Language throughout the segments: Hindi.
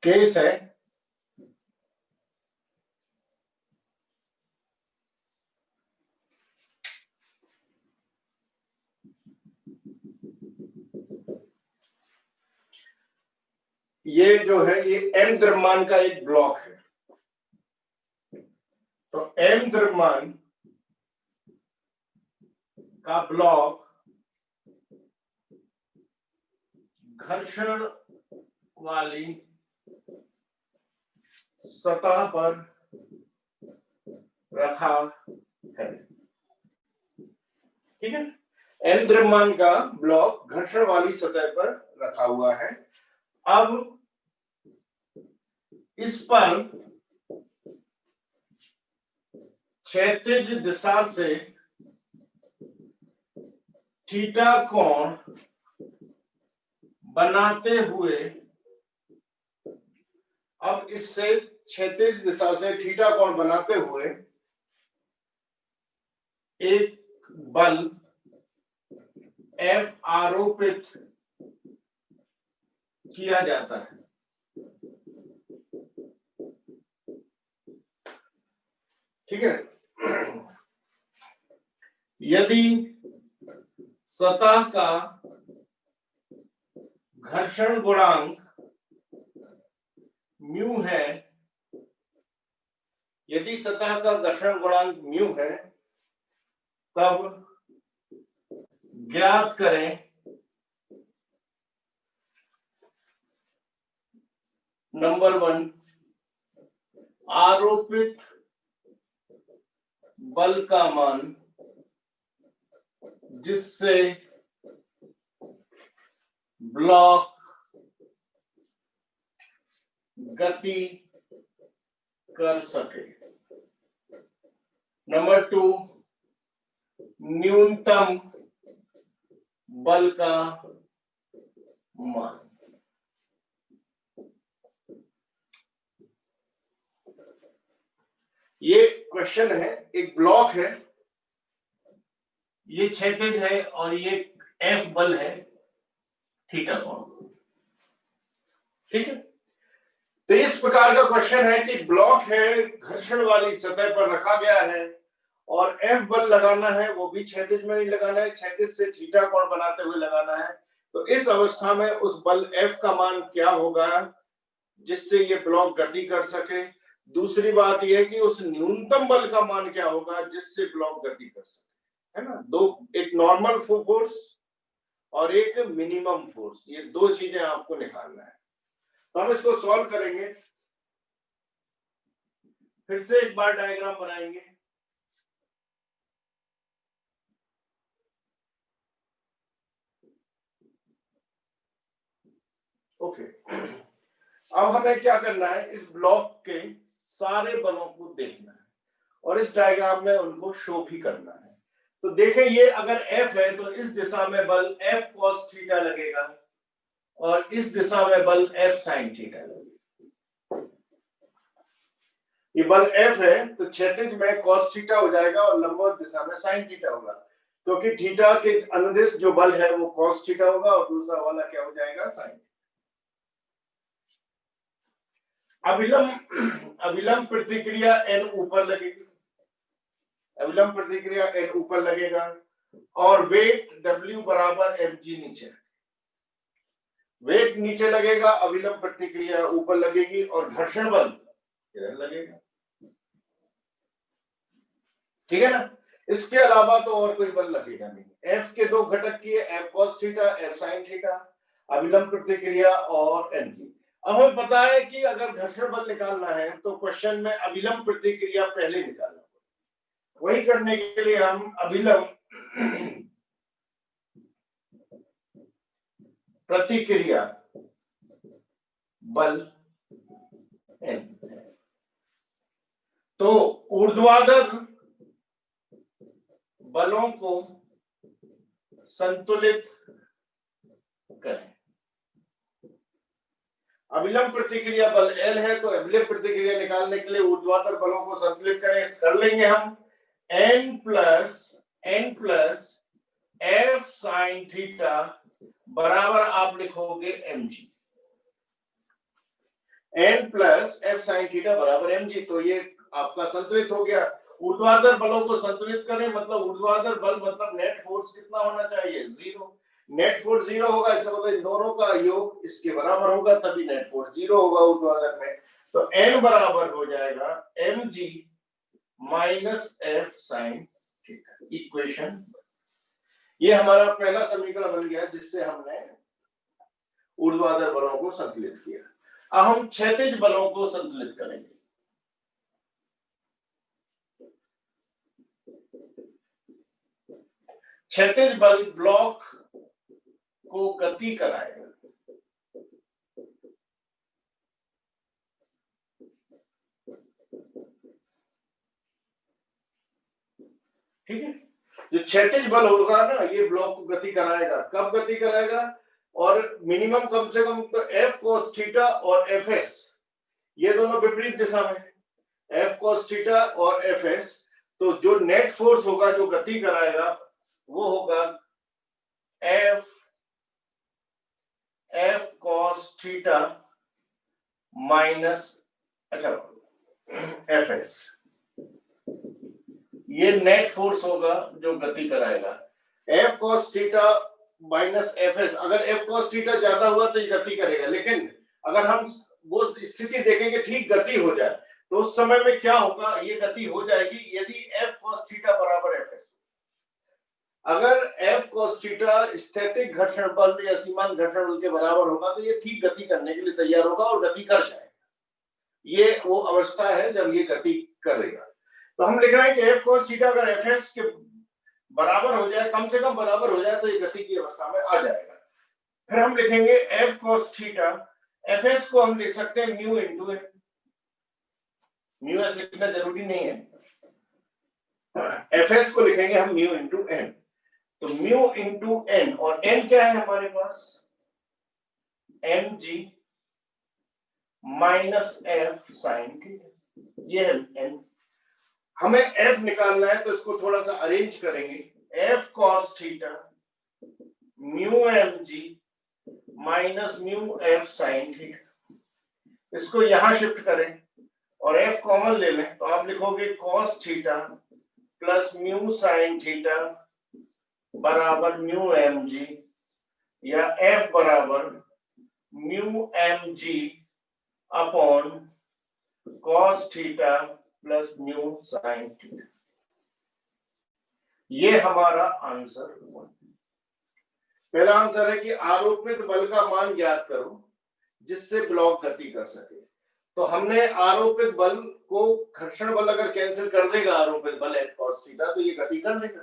केस है ये जो है ये m द्रव्यमान का एक ब्लॉक है। तो m द्रव्यमान का ब्लॉक घर्षण वाली सतह पर रखा है। ठीक है, m द्रव्यमान का ब्लॉक घर्षण वाली सतह पर रखा हुआ है। अब इस पर क्षैतिज दिशा से थीटा कोण बनाते हुए, अब इससे क्षैतिज दिशा से थीटा कोण बनाते हुए एक बल F आरोपित किया जाता है। ठीक है, यदि सतह का घर्षण गुणांक म्यू है, यदि सतह का घर्षण गुणांक म्यू है, तब ज्ञात करें नंबर 1 आरोपित बल का मान जिससे ब्लॉक गति कर सके। नंबर 2 न्यूनतम बल का मान। ये क्वेश्चन है, एक ब्लॉक है, ये क्षैतिज है और ये F बल है थीटा कोण। ठीक है, तो इस प्रकार का क्वेश्चन है कि ब्लॉक है, घर्षण वाली सतह पर रखा गया है और F बल लगाना है, वो भी क्षैतिज में नहीं लगाना है, क्षैतिज से थीटा कोण बनाते हुए लगाना है। तो इस अवस्था में उस बल F का मान क्या होगा जिससे ये ब्लॉक गति कर सके। दूसरी बात यह है कि उस न्यूनतम बल का मान क्या होगा जिससे ब्लॉक गति कर सके, है ना। दो, एक नॉर्मल फोर्स और एक मिनिमम फोर्स, ये दो चीजें आपको निकालना है। तो हम इसको सॉल्व करेंगे, फिर से एक बार डायग्राम बनाएंगे। ओके, अब हमें क्या करना है, इस ब्लॉक के सारे बलों को देखना है और इस डायग्राम में उनको शो भी करना है। तो देखें, ये अगर F है तो इस दिशा में बल F cos थीटा लगेगा और इस दिशा में बल F sin थीटा लगेगा। ये बल F है तो क्षैतिज में cos थीटा हो जाएगा और लंबवत दिशा में sin थीटा होगा, क्योंकि थीटा के अनुदिश जो बल है वो cos थीटा होगा और दूसरा वाला क्या हो जाएगा, sin। अभिलंब प्रतिक्रिया N ऊपर लगेगी, अभिलंब प्रतिक्रिया N ऊपर लगेगा और वेट W बराबर mg नीचे, वेट नीचे लगेगा, अभिलंब प्रतिक्रिया ऊपर लगेगी और घर्षण बल इधर लगेगा। ठीक है ना, इसके अलावा तो और कोई बल लगेगा नहीं। F के दो घटक किए, F cos theta, F sin theta, अभिलंब प्रतिक्रिया और mg। अब हमें पता है कि अगर घर्षण बल निकालना है तो क्वेश्चन में अभिलंब प्रतिक्रिया पहले निकालना, वही करने के लिए हम अभिलंब प्रतिक्रिया बल N, तो ऊर्ध्वाधर बलों को संतुलित करें। अभिलंब प्रतिक्रिया बल L है तो अभिलंब प्रतिक्रिया निकालने के लिए ऊर्ध्वाधर बलों को संतुलित करें। कर लेंगे हम N plus F sin theta बराबर आप लिखोगे mg। n plus F sine theta बराबर mg। तो ये आपका संतुलित हो गया। ऊर्ध्वाधर बलों को संतुलित करें, मतलब ऊर्ध्वाधर बल मतलब नेट फोर्स कितना होना चाहिए? 0। नेट फोर्स 0 होगा, इसका मतलब इन दोनों का योग इसके बराबर होगा, तभी नेट फोर्स 0 होगा ऊर्ध्वाधर में। तो n बराबर हो जाएगा mg minus F sine theta. Equation, ये हमारा पहला समीकरण बन गया जिससे हमने ऊर्ध्वाधर बलों को संतुलित किया। अब हम क्षैतिज बलों को संतुलित करेंगे। क्षैतिज बल ब्लॉक को गति कराएगा। ठीक है, जो क्षैतिज बल होगा ना, ये ब्लॉक को गति कराएगा। कब गति कराएगा? और मिनिमम कम से कम तो एफ कोस थीटा और एफ एस, ये दोनों विपरीत दिशा में, एफ कोस थीटा और एफ एस। तो जो नेट फोर्स होगा जो गति कराएगा वो होगा F cos theta minus F S. ये नेट फोर्स होगा जो गति कराएगा। F cos theta minus F S, अगर एफ कॉस थीटा ज्यादा हुआ तो ये गति करेगा, लेकिन अगर हम वो स्थिति देखेंगे ठीक गति हो जाए तो उस समय में क्या होगा? ये गति हो जाएगी यदि एफ कॉस थीटा बराबर एफ एस। अगर एफ कॉस थीटा स्थैतिक घर्षण बल या सीमांत घर्षण बल के बराबर होगा तो ये ठीक गति करने के लिए तैयार होगा और गति कर जाएगा। ये वो अवस्था है जब ये गति करेगा। तो हम लिख रहे हैं कि एफ कॉस थीटा अगर एफ एस के बराबर हो जाए, कम से कम बराबर हो जाए, तो ये गति की अवस्था में आ जाएगा। फिर हम लिखेंगे F cos theta, F S को हम लिख सकते हैं mu into N. Mu S लिखना जरूरी नहीं है, एफ एस को लिखेंगे हम म्यू इंटू एन। तो म्यू इंटू एन, और एन क्या है हमारे पास? M G minus F sine theta, ये है एन। हमें एफ निकालना है तो इसको थोड़ा सा अरेंज करेंगे। F cos theta mu M G minus mu F sine theta, इसको यहां शिफ्ट करें और एफ कॉमन ले लें तो आप लिखोगे cos theta plus mu sine theta बराबर म्यू एम जी, या एफ बराबर mu M G upon cos theta plus mu sine theta. ये हमारा आंसर हुआ। पहला आंसर है कि आरोपित बल का मान ज्ञात करो जिससे ब्लॉक गति कर सके। तो हमने आरोपित बल को, घर्षण बल अगर कैंसिल कर देगा आरोपित बल एफ कॉस थीटा, तो ये गति कर देगा।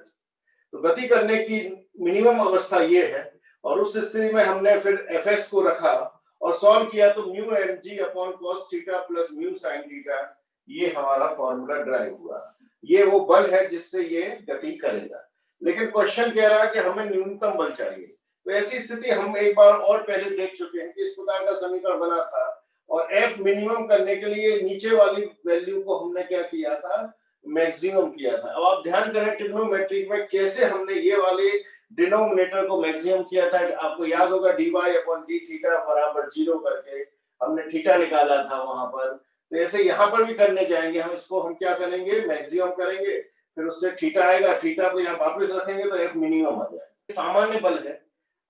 तो गति करने की मिनिमम अवस्था ये है, और उस स्थिति में हमने फिर एफ एस को रखा और सॉल्व किया तो mu M G upon cos theta plus mu sine theta, ये हमारा फॉर्मूला ड्राइव हुआ। ये वो बल है जिससे ये गति करेगा। लेकिन क्वेश्चन कह रहा है कि हमें न्यूनतम बल चाहिए। तो ऐसी स्थिति हम एक बार और पहले देख चुके हैं कि इस प्रकार का समीकरण बना था, और एफ मिनिमम करने के लिए नीचे वाली वैल्यू को हमने क्या किया था? मैक्सिमम किया था। अब आप ध्यान करें ट्रिग्नोमेट्रिक में कैसे हमने ये वाले डिनोमिनेटर को मैक्सिमम किया था। आपको याद होगा dy अपॉन d थीटा बराबर 0 करके हमने थीटा निकाला था वहां पर। तो ऐसे यहाँ पर भी करने जाएंगे हम, इसको हम क्या करेंगे? मैक्सिमम करेंगे, फिर उससे थीटा आएगा, थीटा को यहाँ वापस रखेंगे तो एफ मिनिमम आ जाएगा। सामान्य बल है।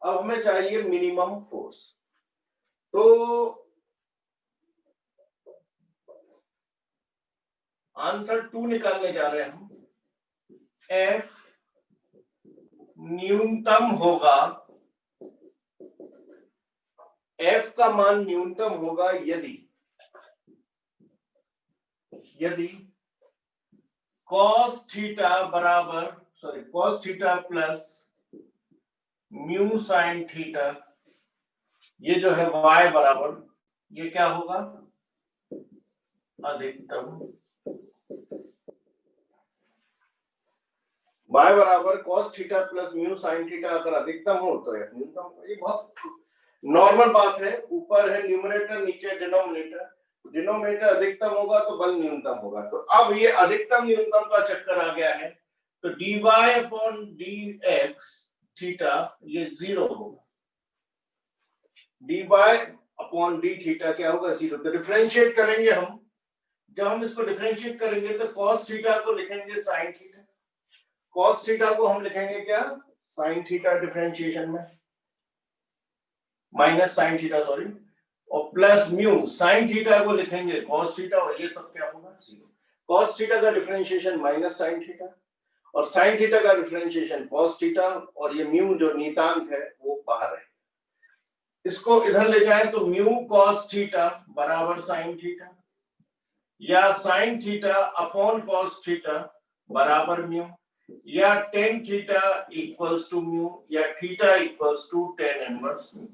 अब हमें चाहिए मिनिमम फोर्स। तो आंसर 2 निकालने जा रहे हैं हम। एफ न्यूनतम होगा, एफ का मान न्यूनतम होगा यदि cos थीटा बराबर cos theta plus mu sine theta, ये जो है y बराबर, ये क्या होगा? अधिकतम। y बराबर cos theta plus mu sine theta अगर अधिकतम हो तो f न्यूनतम। ये बहुत नॉर्मल बात है। ऊपर है न्यूमरेटर, नीचे डिनोमिनेटर। डिनोमिनेटर अधिकतम होगा तो बल न्यूनतम होगा। तो अब ये अधिकतम न्यूनतम का चक्कर आ गया है, तो dy अपॉन dx थीटा ये 0 होगा। dy अपॉन डी थीटा क्या होगा 0। तो डिफरेंशिएट करेंगे हम, जब हम इसको डिफरेंशिएट करेंगे तो कॉस थीटा को लिखेंगे साइन थीटा, कॉस थीटा को हम लिखेंगे क्या साइन थीटा डिफरेंशिएशन में, माइनस साइन थीटा सॉरी, और प्लस म्यू साइन थीटा को लिखेंगे कॉस थीटा, और ये सब क्या होगा 0। कॉस थीटा का डिफरेंशिएशन माइनस साइन थीटा, और साइन थीटा का डिफरेंशिएशन कॉस थीटा, और ये म्यू जो नियतांक है वो बाहर है। इसको इधर ले जाएं तो म्यू कॉस थीटा बराबर साइन थीटा, या sine theta upon cos theta बराबर म्यू, या tan theta equals to mu, या theta equals to tan inverse mu.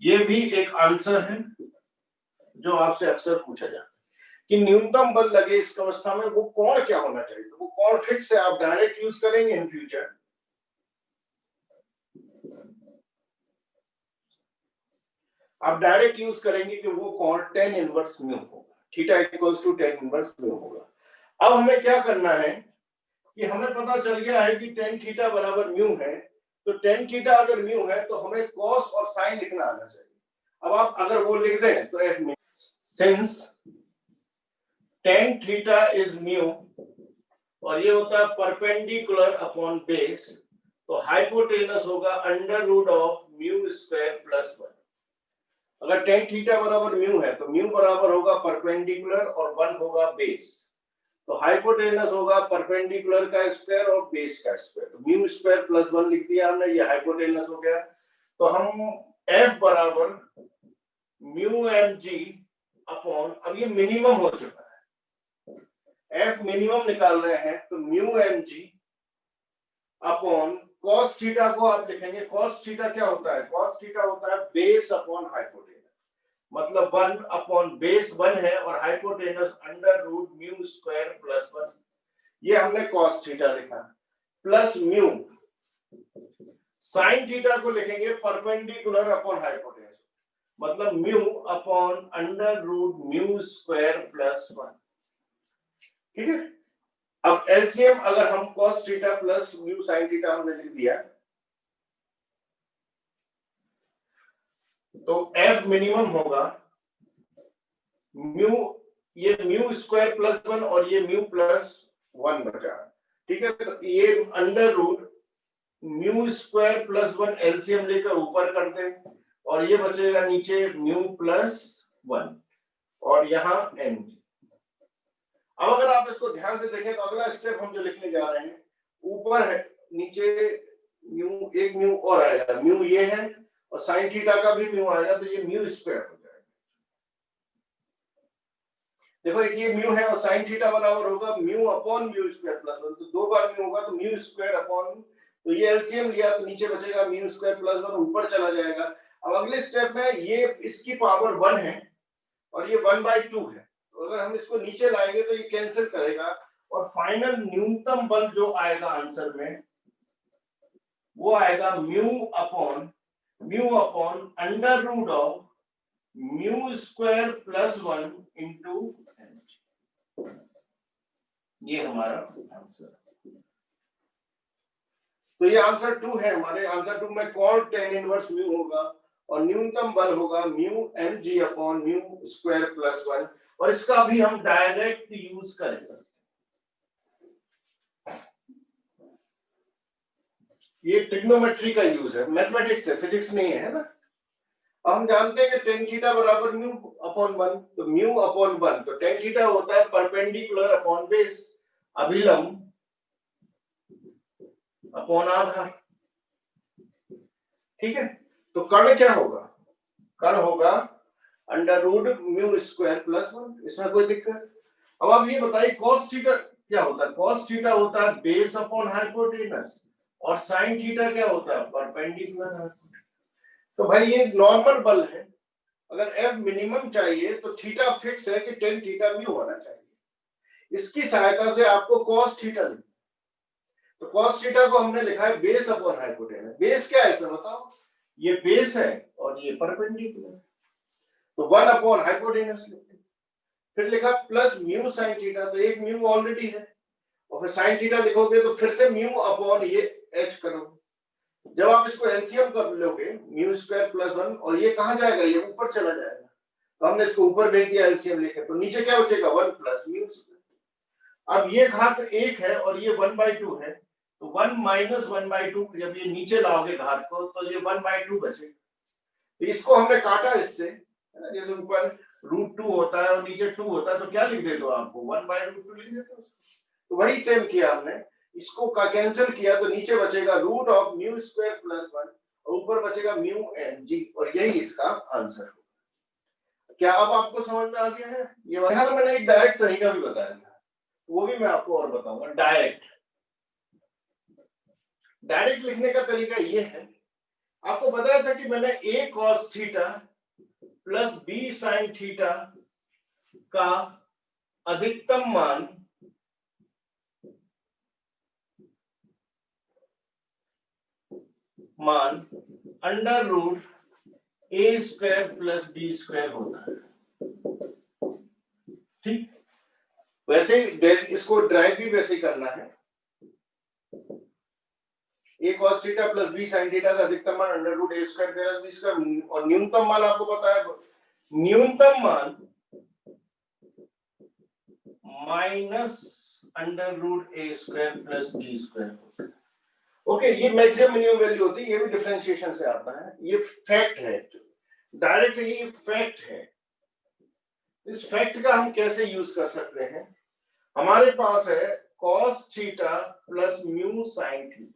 ये भी एक आंसर है जो आपसे अक्सर पूछा जाता है कि न्यूनतम बल लगे इस अवस्था में वो कोण क्या होना चाहिए। तो वो कोण फिक्स है, आप डायरेक्ट यूज करेंगे इन फ्यूचर। आप डायरेक्ट यूज करेंगे कि वो कोण टेन इनवर्स म्यू होगा, theta equals to tan inverse mu होगा। अब हमें क्या करना है कि हमें पता चल गया है कि टेन थीटा बराबर म्यू है, तो टेन थीटा अगर म्यू है तो हमें कॉस और साइन लिखना आना चाहिए। अब आप अगर वो लिख दें तो एक since tan theta is mu, और ये होता है परपेंडिकुलर अपॉन बेस, तो हाइपोटेनस होगा under root of mu square plus 1। अगर टेन थीटा बराबर म्यू है तो म्यू बराबर होगा परपेंडिकुलर और 1 होगा बेस, तो हाइपोटेनस होगा परपेंडिकुलर का स्क्वायर और बेस का स्क्वायर, तो म्यू स्क्वायर प्लस 1 लिख दिया हमने, ये हाइपोटेनस हो गया। तो हम F बराबर म्यू एम जी अपॉन, अब ये मिनिमम हो चुका है, F मिनिमम निकाल रहे हैं, तो mu M G upon cos theta को आप लिखेंगे, कॉस थीटा क्या होता है, कॉस थीटा होता है बेस अपॉन हाइपोटेनस, मतलब 1 अपॉन बेस 1 है और hypotenuse under root mu square plus 1, ये हमने कॉस थीटा लिखा, प्लस म्यू साइन थीटा को लिखेंगे परपेंडिकुलर अपॉन हाइपोटेनस, मतलब mu upon under root mu square plus 1। ठीक है, अब एलसीएम अगर हम cos theta plus mu sin theta हमने लिख दिया, तो F मिनिमम होगा म्यू, ये म्यू स्क्वायर प्लस 1 और ये म्यू प्लस 1 बचा। ठीक है, तो ये under root mu square plus 1 LCM लेकर ऊपर कर दें, और ये बचेगा नीचे म्यू प्लस 1 और यहाँ एन। अब अगर आप इसको ध्यान से देखें तो अगला स्टेप हम जो लिखने जा रहे हैं, ऊपर है नीचे म्यू, एक म्यू और आएगा, म्यू ये है और साइन थीटा का भी म्यू आएगा, तो ये म्यू स्क्वायर हो जाएगा। देखो ये म्यू है और साइन थीटा बराबर होगा mu upon mu square plus 1, तो दो बार म्यू होगा तो म्यू स्क्वायर अपॉन, तो ये एलसीएम लिया तो नीचे बचेगा म्यू स्क्वायर प्लस 1, ऊपर चला जाएगा। अब अगले स्टेप में ये इसकी पावर 1 है और ये 1/2 है, तो अगर हम इसको नीचे लाएंगे तो ये कैंसिल करेगा, और फाइनल न्यूनतम बल जो आएगा आंसर में वो आएगा mu upon under root of mu square plus 1 into, ये हमारा आंसर। तो ये आंसर 2 है हमारे। आंसर 2 में कॉन टेन इनवर्स म्यू होगा और न्यूनतम बल होगा mu M G upon mu square plus 1, और इसका भी हम डायरेक्ट यूज करेंगे। ये ट्रिग्नोमेट्री का यूज है, मैथमेटिक्स है, फिजिक्स नहीं है ना। हम जानते हैं कि टेन थीटा बराबर म्यू अपॉन 1, तो म्यू अपॉन 1, तो टेन थीटा होता है परपेंडिकुलर अपॉन बेस, अभिलंब अपॉन आधार। ठीक है, तो कर्ण क्या होगा, कर्ण होगा under root mu square plus 1, इसमें कोई दिक्कत। अब आप ये बताइए कॉस थीटा क्या होता है, कॉस थीटा होता है बेस अपॉन हाइपोटेनस, और साइन थीटा क्या होता है परपेंडिकुलर। तो भाई ये नॉर्मल बल है, अगर एफ मिनिमम चाहिए तो थीटा फिक्स है कि टेन थीटा म्यू होना चाहिए। इसकी सहायता से आपको कॉस थीटा, तो कॉस थीटा को हमने लिखा है बेस अपॉन हाइपोटेनस। बेस क्या है सर बताओ, ये बेस है और ये परपेंडिकुलर, तो 1 अपॉन हाइपोटेनस लिखते, फिर लिखा प्लस म्यू साइन थीटा, तो एक म्यू ऑलरेडी है, और फिर साइन थीटा लिखोगे तो फिर से म्यू अपॉन ये एच करोगे। जब आप इसको एलसीएम कर लोगे म्यू स्क्वायर प्लस 1, और ये कहां जाएगा, ये ऊपर चला जाएगा, तो हमने इसको ऊपर भेज दिया एलसीएम लेके, तो नीचे क्या बचेगा 1 प्लस म्यू स्क्वायर। अब ये घात 1 है और ये 1/2 है, तो 1 माइनस 1/2 जब ये नीचे लाओगे घात को तो ये 1/2 बचेगा। तो इसको हमने काटा इससे, जैसे ऊपर √2 होता है और नीचे 2 होता है, तो क्या लिख देते हो आपको 1/√2 लिख देते हो। तो वही सेम किया हमने, इसको का कैंसिल किया तो नीचे बचेगा root of mu square plus 1 और ऊपर बचेगा म्यू एन जी, और यही इसका आंसर होगा। क्या अब आपको समझ में आ गया है? ये यहाँ तो मैंने एक डायरेक्ट तरीका भी बताया था, वो भी मैं आपको और बताऊंगा। डायरेक्ट लिखने का तरीका ये है, आपको बताया था कि मैंने a cos theta plus b sin theta का अधिकतम मान under root a square plus b square होता है। ठीक, वैसे इसको ड्राइव भी वैसे ही करना है। a cos theta plus b sin theta का अधिकतम मान under root a square plus b square, और न्यूनतम मान आपको पता है, न्यूनतम मान minus under root a square plus b square होता है। ओके, ये मैक्सिमम मिनिमम वैल्यू होती है, ये भी डिफरेंशिएशन से आता है, ये फैक्ट है, डायरेक्ट ये फैक्ट है। इस फैक्ट का हम कैसे यूज कर सकते हैं? हमारे पास है cos theta plus mu sin theta.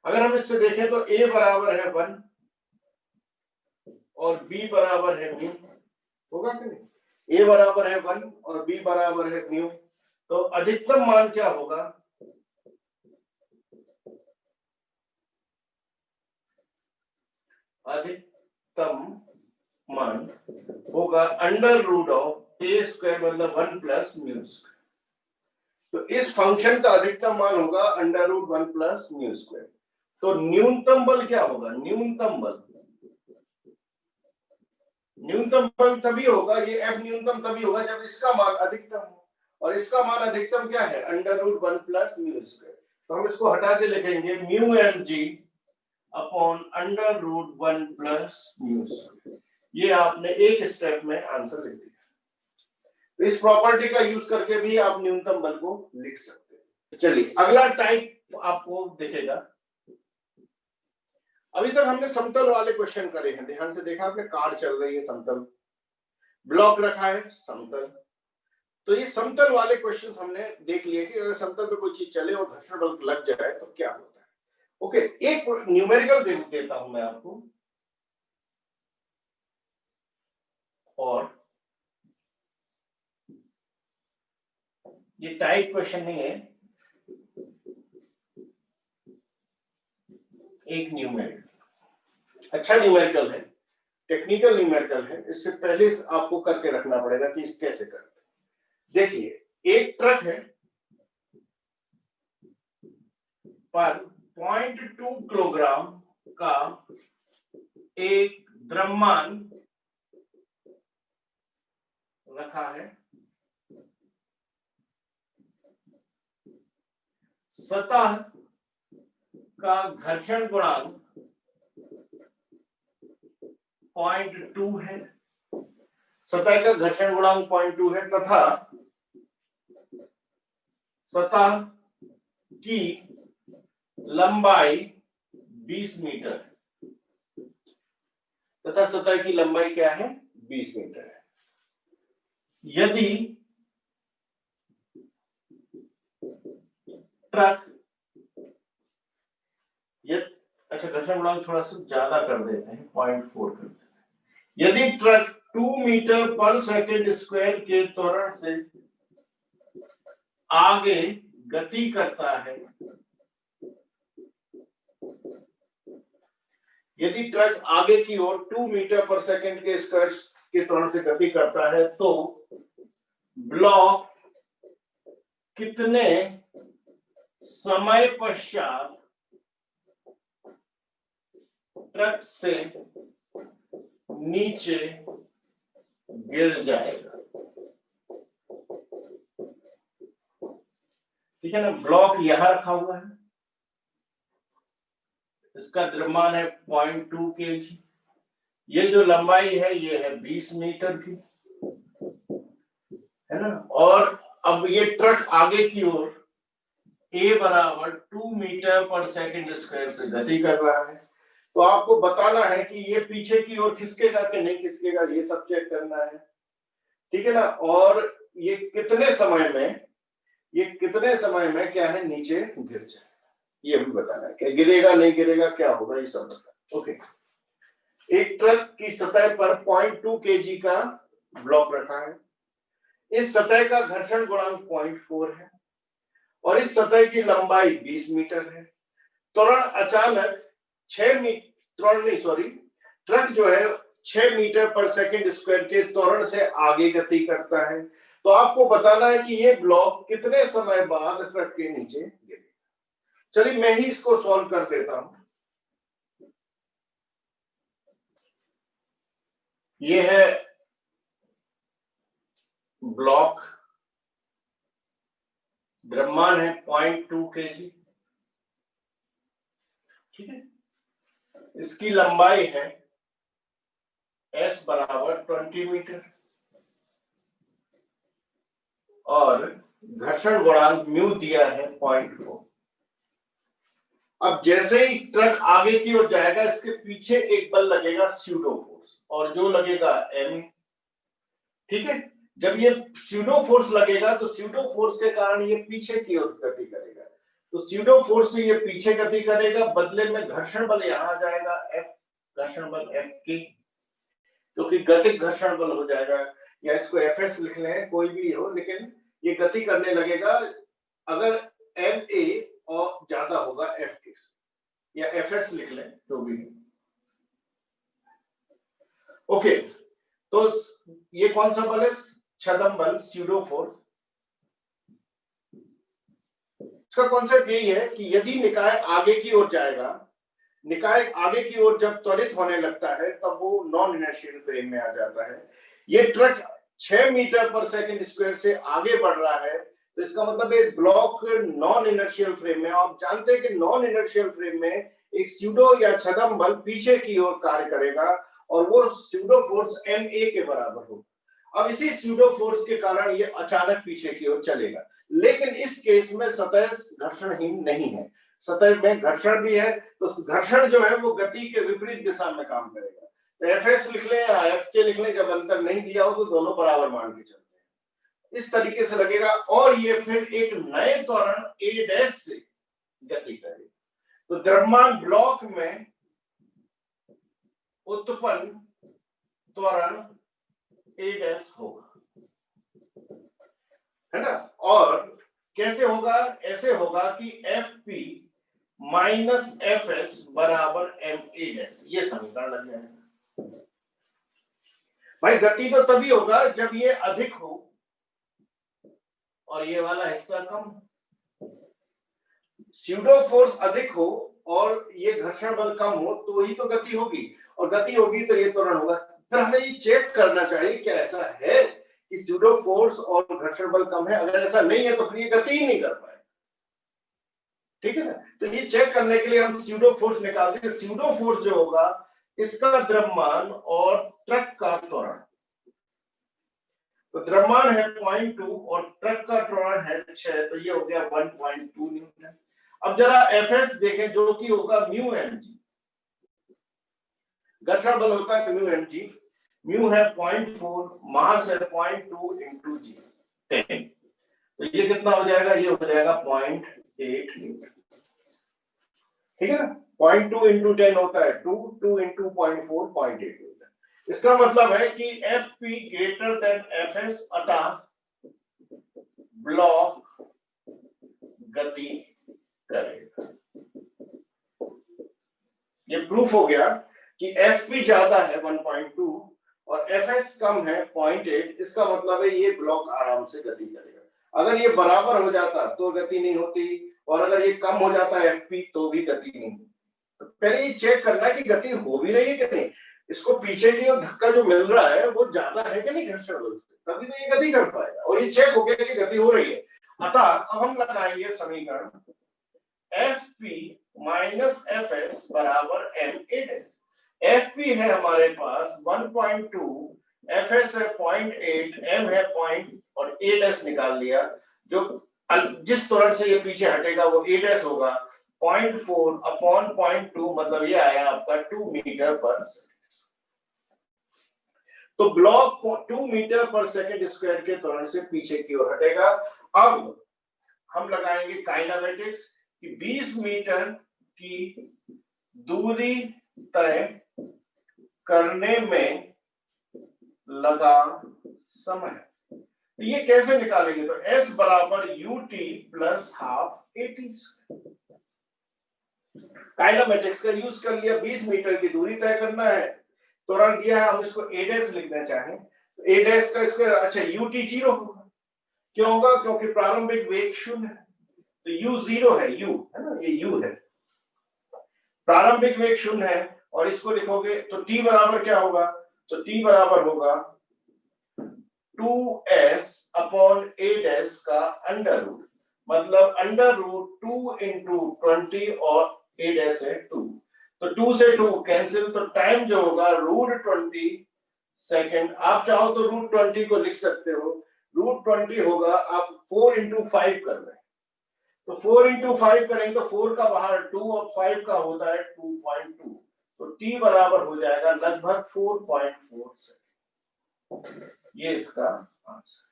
अगर हम इससे देखें तो a बराबर है 1 और b बराबर है म्यू, होगा कि नहीं? a बराबर है 1 और b बराबर है म्यू, तो अधिकतम मान क्या होगा? अधिकतम मान होगा under root of a square मतलब 1 प्लस म्यू स्क्वायर। तो इस फंक्शन का अधिकतम मान होगा under root 1 plus mu square. तो न्यूनतम बल क्या होगा? न्यूनतम बल तभी होगा, ये F न्यूनतम तभी होगा जब इसका मान अधिकतम हो, और इसका मान अधिकतम क्या है? Under root 1 plus mu square. तो हम इसको हटा के लिखेंगे mu M G upon under root 1 plus mu square. ये आपने एक स्टेप में आंसर लिख दिया। तो इस प्रॉपर्टी का यूज करके भी आप न्यूनतम बल को लिख सकते हैं। चलिए अगला टाइप आपको दिखेगा। अभी तक हमने समतल वाले क्वेश्चन करे हैं, ध्यान से देखा आपने, कार चल रही है समतल, ब्लॉक रखा है समतल। तो ये समतल वाले क्वेश्चंस हमने देख लिए कि अगर समतल पे कोई चीज चले और घर्षण बल लग जाए तो क्या होता है। ओके, एक न्यूमेरिकल देता हूं मैं आपको, और ये टाइप क्वेश्चन नहीं है, एक न्यूमेरिकल, अच्छा न्यूमेरिकल है, टेक्निकल न्यूमेरिकल है। इससे पहले आपको करके रखना पड़ेगा कि इस कैसे करते हैं। देखिए, एक ट्रक है पर 0.2 किलोग्राम का एक द्रव्यमान रखा है, सतह का घर्षण गुणांक 0.2 है, सतह का घर्षण गुणांक 0.2 है, तथा सतह की लंबाई 20 मीटर, तथा सतह की लंबाई क्या है? 20 मीटर है। यदि ट्रक, अच्छा घर्षण गुणांक थोड़ा सा ज्यादा कर देते हैं, 0.4 कर देते हैं। यदि ट्रक 2 मीटर पर सेकंड स्क्वायर के त्वरण से आगे गति करता है, यदि ट्रक आगे की ओर 2 मीटर पर सेकंड के स्क्वायर के त्वरण से गति करता है, तो ब्लॉक कितने समय पश्चात ट्रक से नीचे गिर जाएगा? ठीक है ना, ब्लॉक यहां रखा हुआ है, इसका द्रव्यमान है 0.2 kg, ये जो लंबाई है ये है 20 मीटर की, है ना। और अब ये ट्रक आगे की ओर a बराबर 2 मीटर पर सेकंड स्क्वायर से गति कर रहा है। तो आपको बताना है कि ये पीछे की ओर खिसकेगा कि नहीं खिसकेगा, ये सब चेक करना है, ठीक है ना। और ये कितने समय में क्या है, नीचे गिर जाए, ये भी बताना है। क्या गिरेगा नहीं गिरेगा, क्या होगा, ये सब बताना। ओके, एक ट्रक की सतह पर 0.2 kg का ब्लॉक रखा है। इस सतह का घर्षण गुणांक 0.4 है और इस सतह की लंबाई 20 मीटर है। त्वरण अचानक 6 मीटर ट्रक जो है 6 मीटर पर सेकंड स्क्वायर के त्वरण से आगे गति करता है। तो आपको बताना है कि ये ब्लॉक कितने समय बाद ट्रक के नीचे गिरेगा। चलिए मैं ही इसको सॉल्व कर देता हूं। ये है ब्लॉक, द्रव्यमान है 0.2 kg, ठीक है। इसकी लंबाई है s बराबर 20 मीटर और घर्षण गुणांक म्यू दिया है 0.4। अब जैसे ही ट्रक आगे की ओर जाएगा, इसके पीछे एक बल लगेगा स्यूडो फोर्स, और जो लगेगा m, ठीक है। जब ये स्यूडो फोर्स लगेगा तो स्यूडो फोर्स के कारण ये पीछे की ओर गति करेगा, तो स्यूडो फोर्स से ये पीछे गति करेगा, बदले में घर्षण बल यहां आ जाएगा F, घर्षण बल F की, क्योंकि गतिक घर्षण बल हो जाएगा, या इसको FS लिख लें, कोई भी हो, लेकिन ये गति करने लगेगा अगर MA और ज्यादा होगा F के, या FS लिख लें तो भी। ओके, तो ये कौन सा बल है, छदम बल, स्यूडो फोर्स। इसका कॉन्सेप्ट यही है कि यदि निकाय आगे की ओर जाएगा, निकाय आगे की ओर जब त्वरित होने लगता है तब वो नॉन इनर्शियल फ्रेम में आ जाता है। ये ट्रक 6 मीटर पर सेकंड स्क्वायर से आगे बढ़ रहा है, तो इसका मतलब है ब्लॉक नॉन इनर्शियल फ्रेम में। आप जानते हैं कि नॉन इनर्शियल फ्रेम में एक स्यूडो या छदम बल पीछे की ओर कार्य करेगा और वो स्यूडो फोर्स MA के बराबर होगा। अब इसी स्यूडो फोर्स के कारण ये अचानक पीछे की ओर चलेगा, लेकिन इस केस में सतह घर्षणहीन नहीं है, सतह में घर्षण भी है, तो घर्षण जो है वो गति के विपरीत दिशा में काम करेगा। तो FS लिख लें या FK लिख लें, जब अंतर नहीं दिया हो तो दोनों बराबर मान के चलते हैं, इस तरीके से लगेगा। और ये फिर एक नए त्वरण A' से गति करेगा। तो द्रव्यमान ब्लॉक में उत्पन्न त्वरण A' होगा, है ना। और कैसे होगा, ऐसे होगा कि FP माइनस FS बराबर MA', ये समीकरण लग जाएगा। भाई गति तो तभी होगा जब ये अधिक हो और ये वाला हिस्सा कम, स्यूडो फोर्स अधिक हो और ये घर्षण बल कम हो, तो वही तो गति होगी, और गति होगी तो ये त्वरण होगा। फिर हमें ये चेक करना चाहिए क्या ऐसा है कि स्यूडो फोर्स और घर्षण बल कम है। अगर ऐसा नहीं है तो फिर ये गति ही नहीं कर पाए, ठीक है ना। तो ये चेक करने के लिए हम स्यूडो फोर्स निकालते हैं। स्यूडो फोर्स जो होगा इसका द्रव्यमान और ट्रक का त्वरण, तो द्रव्यमान है 0.2 और ट्रक का त्वरण है 6, तो ये हो गया 1.2 न्यूटन। अब जरा FS देखें जो कि होगा म्यू mg, घर्षण बल होता है म्यू mg, म्यू है 0.4, मास है 0.2 into g 10, तो ये कितना हो जाएगा, ये हो जाएगा 0.8 न्यूटन, ठीक है ना। 0.2 into 10 होता है 2, 2 into 0.4 0.8 न्यूटन। इसका मतलब है कि FP ग्रेटर देन FS, अतः ब्लॉक गति करेगा। ये प्रूफ हो गया कि FP ज्यादा है 1.2 और FS कम है 0.8, इसका मतलब है ये ब्लॉक आराम से गति करेगा। अगर ये बराबर हो जाता तो गति नहीं होती, और अगर ये कम हो जाता है FP तो भी गति नहीं होती। तो पहले ये चेक करना है कि गति हो भी रही है कि नहीं, इसको पीछे की ओर धक्का जो मिल रहा है वो ज्यादा है कि नहीं घर्षण बल से, तभी तो ये गति कर पाएगा। और ये चेक हो गया कि गति हो रही है, अतः अब हम लगाएंगे समीकरण FP माइनस FS बराबर MA'। एफपी है हमारे पास 1.2, एफएस है 0.8, एम है 0 और 8s निकाल लिया, जो जिस त्वरण से ये पीछे हटेगा वो 8s होगा। 0.4 अपॉन 0.2 मतलब ये आया आपका 2 मीटर पर सेकंड। तो ब्लॉक 2 मीटर पर सेकंड स्क्वायर के त्वरण से पीछे की ओर हटेगा। अब हम लगाएंगे काइनेमेटिक्स कि 20 मीटर की दूरी तय करने में लगा समय। तो ये कैसे निकालेंगे? तो S बराबर UT plus half AT। Kinematics का यूज कर लिया, 20 मीटर की दूरी तय करना है, त्वरण दिया है, हम इसको a' लिखना चाहें तो a' का स्क्वायर, अच्छा UT 0 होगा। क्यों होगा? क्योंकि प्रारंभिक वेग 0 है, तो U 0 है, U है ना, ये U है, प्रारंभिक वेग 0 है। और इसको लिखोगे तो T बराबर क्या होगा? तो T बराबर होगा 2s अपॉन 8s का अंडर रूट, मतलब अंडर रूट 2 इंटू 20 और 8s है 2, तो 2 से 2 कैंसिल, तो टाइम जो होगा √20 सेकेंड। आप चाहो तो √20 को लिख सकते हो, √20 होगा, आप 4 इंटू 5 कर रहे हैं, तो 4 इंटू 5 करेंगे तो 4 का बाहर 2 और 5 का होता है 2.2, तो T बराबर हो जाएगा लगभग 4.4 सेकेंड। ये इसका आंसर।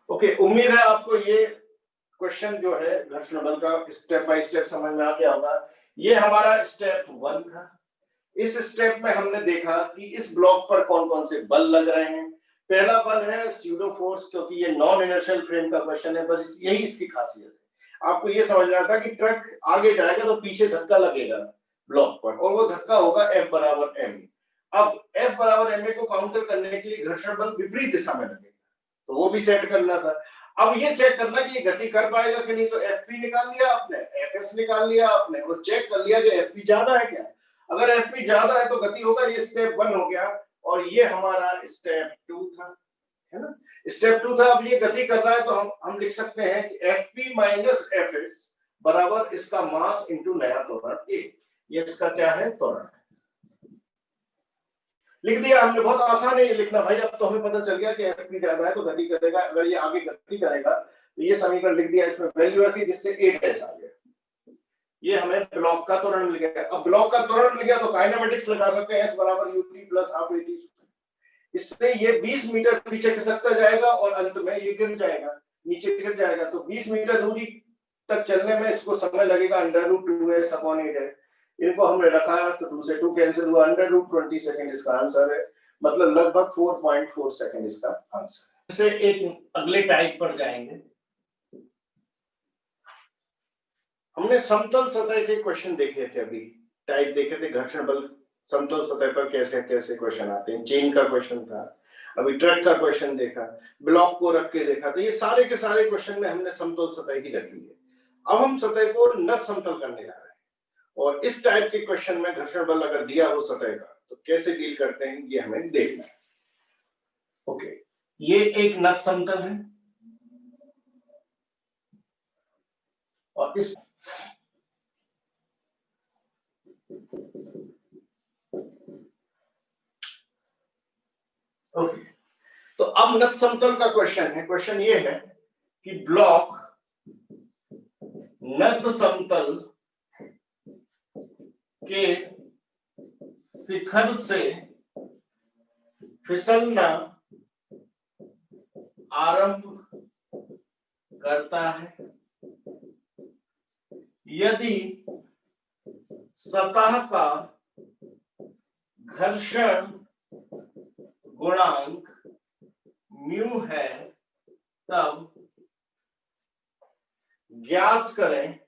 ओके, उम्मीद है आपको ये क्वेश्चन जो है घर्षण बल का स्टेप बाय स्टेप समझ में आ गया होगा। ये हमारा स्टेप 1 था। इस स्टेप में हमने देखा कि इस ब्लॉक पर कौन कौन से बल लग रहे हैं। पहला बल है स्यूडो फोर्स, क्योंकि ये नॉन इनर्शियल फ्रेम का क्वेश्चन है, बस यही इसकी खासियत है। आपको ये समझना था कि ट्रक आगे जाएगा तो पीछे धक्का लगेगा ब्लॉक पर, और वो धक्का होगा F बराबर m। अब F बराबर ma को काउंटर करने के लिए घर्षण बल विपरीत दिशा में लगेगा, तो वो भी सेट करना था। अब ये चेक करना कि ये गति कर पाएगा कि नहीं, तो FP निकाल लिया आपने, FS निकाल लिया आपने, और चेक कर लिया कि FP ज्यादा है क्या। अगर FP ज्यादा है तो गति होगा, ये स्टेप 1 हो गया, और ये हमारा स्टेप 2 था, है ना। स्टेप 2 था, अब ये गति कर रहा है तो हम लिख सकते हैं कि FP माइनस FS बराबर इसका मास इंटू नया त्वरण A। ये इसका क्या है? त्वरण लिख दिया हमने। बहुत आसान है ये लिखना भाई, अब तो हमें पता चल गया कि FP ज्यादा है तो गति करेगा, अगर ये आगे गति करेगा तो ये समीकरण लिख दिया, इसमें वैल्यू रखी जिससे 8s आ गया। ये हमें ब्लॉक का त्वरण मिल गया। अब ब्लॉक का त्वरण मिल गया तो काइनेमेटिक्स लगा सकते हैं, S बराबर UT प्लस हाफ AT। इससे ये 20 मीटर पीछे खिसकता जाएगा और अंत में ये गिर जाएगा, नीचे गिर जाएगा, तो 20 मीटर दूरी तक चलने में इसको समय लगेगा √2s अपॉन 8s। इनको हमने रखा है तो 2 से 2 कैंसिल हुआ, √20 सेकंड इसका आंसर है, मतलब लगभग 4.4 सेकंड इसका आंसर है। इससे एक अगले टाइप पर जाएंगे। हमने समतल सतह के क्वेश्चन देखे थे, अभी टाइप देखे थे घर्षण बल समतल सतह पर कैसे कैसे क्वेश्चन आते हैं। चेन का क्वेश्चन था, अभी ट्रक का क्वेश्चन देखा, ब्लॉक को रख के देखा, तो ये सारे के सारे क्वेश्चन में हमने समतल सतह ही रखी है। अब हम सतह को नत समतल करने जा रहे हैं, और इस टाइप के क्वेश्चन में घर्षण बल अगर दिया हो सतह का तो कैसे डील करते हैं ये हमें देखना है। ओके, ये एक नत समतल है, और इस ओके, तो अब नत समतल का क्वेश्चन है। क्वेश्चन ये है कि ब्लॉक नत समतल के शिखर से फिसलना आरंभ करता है यदि सतह का घर्षण गुणांक म्यू है, तब ज्ञात करें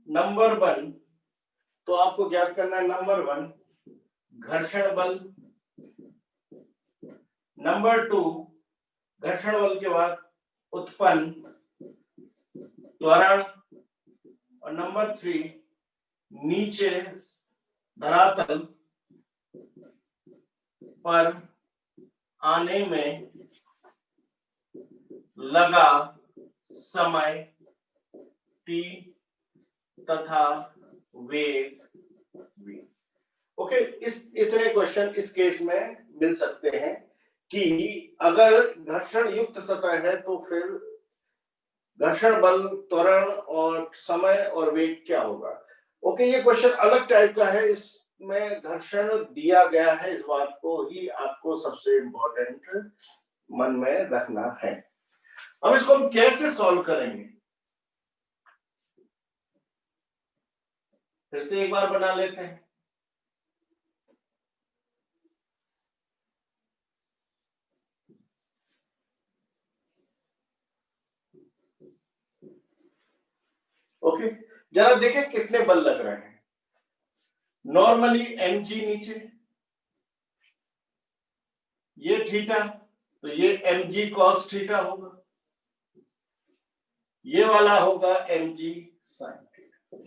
नंबर 1, तो आपको ज्ञात करना है नंबर 1 घर्षण बल, नंबर 2 घर्षण बल के बाद उत्पन्न त्वरण, और नंबर 3 नीचे धरातल पर आने में लगा समय टी तथा वेग v। ओके, इस इतने क्वेश्चन इस केस में मिल सकते हैं कि अगर घर्षण युक्त सतह है तो फिर घर्षण बल, त्वरण और समय और वेग क्या होगा। ओके, ये क्वेश्चन अलग टाइप का है, इसमें घर्षण दिया गया है, इस बात को ही आपको सबसे इंपॉर्टेंट मन में रखना है। अब इसको हम कैसे सॉल्व करेंगे, फिर से एक बार बना लेते हैं। ओके, जरा देखें कितने बल लग रहे हैं। नॉर्मली mg नीचे, ये थीटा, तो ये mg cos थीटा होगा, ये वाला होगा mg sin थीटा।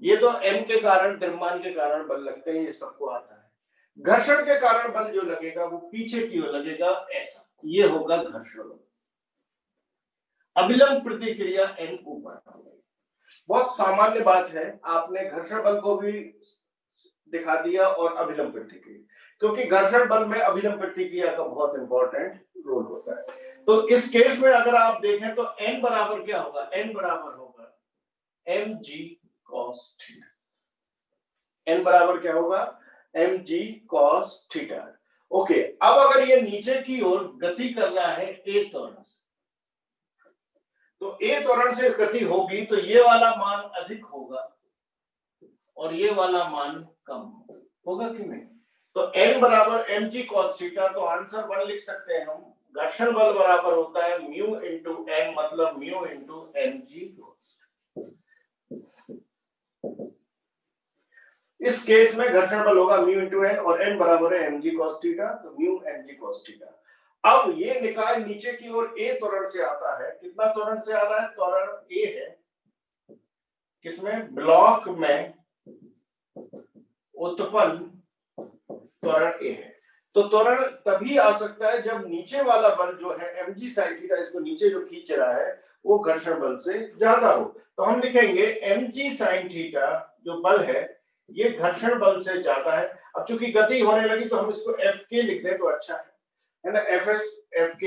ये तो m के कारण, द्रव्यमान के कारण बल लगते हैं, ये सबको आता है। घर्षण के कारण बल जो लगेगा वो पीछे की ओर लगेगा, ऐसा, ये होगा घर्षण बल। अभिलंब प्रतिक्रिया n ऊपर। बहुत सामान्य बात है, आपने घर्षण बल को भी दिखा दिया और अभिलंब प्रतिक्रिया, क्योंकि घर्षण बल में अभिलंब प्रतिक्रिया का बहुत इंपॉर्टेंट रोल होता है। तो इस केस में अगर आप देखें तो n बराबर क्या होगा, n बराबर होगा mg cos थीटा। n बराबर क्या होगा, mg cos थीटा। ओके, अब अगर ये नीचे की ओर गति कर रहा है a त्वरण से, तो a त्वरण से गति होगी तो ये वाला मान अधिक होगा और ये वाला मान कम होगा कि नहीं। तो n बराबर mg cos थीटा, तो आंसर 1 लिख सकते हैं हम। घर्षण बल बराबर होता है म्यू इंटू n, मतलब म्यू इंटू mg cos। इस केस में घर्षण बल होगा म्यू इंटू n और n बराबर है mg cos थीटा, तो म्यू mg cos थीटा। अब ये निकाय नीचे की ओर a त्वरण से आता है, कितना त्वरण से आ रहा है, त्वरण a है, किसमें, ब्लॉक में उत्पन्न त्वरण a है। तो त्वरण तभी आ सकता है जब नीचे वाला बल जो है mg sin थीटा, इसको नीचे जो खींच रहा है वो घर्षण बल से ज्यादा हो। तो हम लिखेंगे mg sin थीटा जो बल है ये घर्षण बल से ज्यादा है। अब चूंकि गति होने लगी तो हम इसको fk लिख दें तो अच्छा है ना। fs fk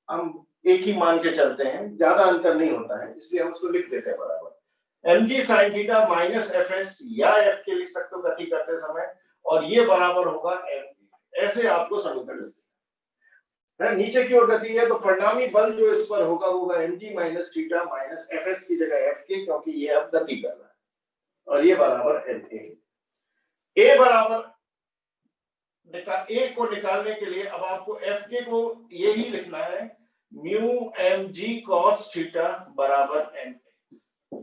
हम एक ही मान के चलते हैं, ज्यादा अंतर नहीं होता है, इसलिए हम उसको लिख देते हैं बराबर mg sin theta minus fs या fk लिख सकते हो गति करते समय, और ये बराबर होगा mg। ऐसे आपको समीकरण लिखना है। नीचे की ओर गति है तो परिणामी बल जो इस पर होगा वो होगा mg minus theta minus fs की जगह fk, क्योंकि ये अब गति कर रहा है, और ये बराबर ma। a बराबर a को निकालने के लिए अब आपको fk को यही लिखना है, म्यू mg cos थीटा बराबर ma।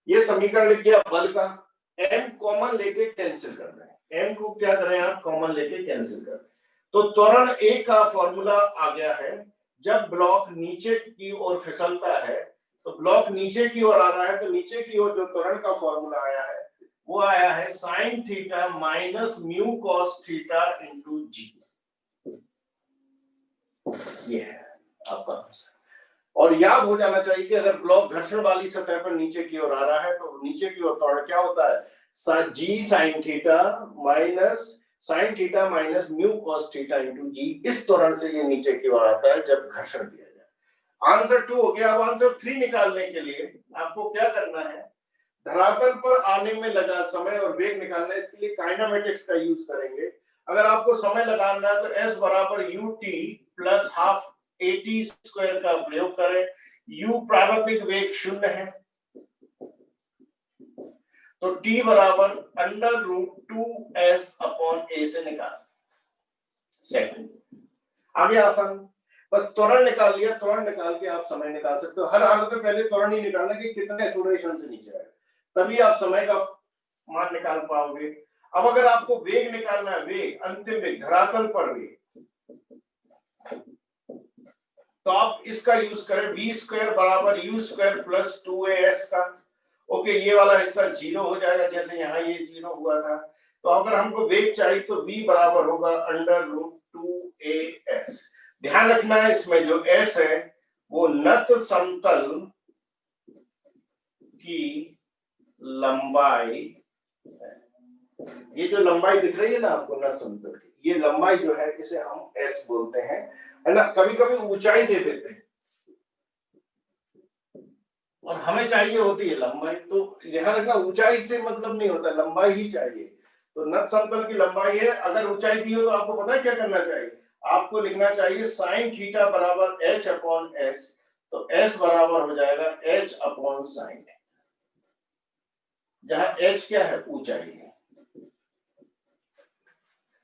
ये समीकरण लिख दिया बल का। m कॉमन लेके कैंसिल कर दें, m को क्या करें आप, कॉमन लेके कैंसिल कर दें, तो त्वरण a का फॉर्मूला आ गया है। जब ब्लॉक नीचे की ओर फिसलता है तो ब्लॉक नीचे की ओर आ रहा है, तो नीचे की ओर जो त्वरण का फॉर्मूला आया है वो आया है sine theta minus mu cos theta into g. ये है आपका आंसर। और याद हो जाना चाहिए कि अगर ब्लॉक घर्षण वाली सतह पर नीचे की ओर आ रहा है तो नीचे की ओर त्वरण क्या होता है, g sine theta minus mu cos theta into g. इस त्वरण से ये नीचे की ओर आता है जब घर्षण दिया जाए। आंसर 2 हो गया। अब आंसर 3 निकालने के लिए आपको क्या करना है, धरातल पर आने में लगा समय और वेग निकालना है, इसके लिए काइनेमेटिक्स का यूज करेंगे। अगर आपको समय लगाना है तो s बराबर ut plus half at square का प्रयोग करें। u प्रारंभिक वेग 0 है तो t बराबर under root 2s upon a से निकाल। सेकंड आगे आसान, बस त्वरण निकाल लिया, त्वरण निकाल के आप समय निकाल सकते हो। हर हालत में पहले त्वरण ही निकालना कि कितने एक्सेलरेशन से नीचे आएगा, तभी आप समय का मान निकाल पाओगे। अब अगर आपको वेग निकालना है, वेग अंतिम वेग धरातल पर वेग, तो आप इसका यूज करें, v स्क्वायर बराबर u स्क्वायर प्लस 2as का। ओके, ये वाला हिस्सा 0 हो जाएगा, जैसे यहाँ ये 0 हुआ था। तो अगर हमको वेग चाहिए तो v बराबर होगा अंडर रूट 2as। ध्यान रखना है इसमें जो s है वो नत समतल की लंबाई है। ये जो लंबाई दिख रही है ना आपको नट समतल की, ये लंबाई जो है इसे हम एस बोलते हैं, है ना। कभी कभी ऊंचाई दे देते हैं और हमें चाहिए होती है लंबाई, तो ध्यान रखना ऊंचाई से मतलब नहीं होता, लंबाई ही चाहिए। तो नट समतल की लंबाई है, अगर ऊंचाई दी हो तो आपको पता है क्या करना चाहिए, आपको लिखना चाहिए साइन थीटा बराबर एच अपॉन एस, तो एस बराबर हो जाएगा एच अपॉन साइन, जहां एच क्या है, ऊंचाई है।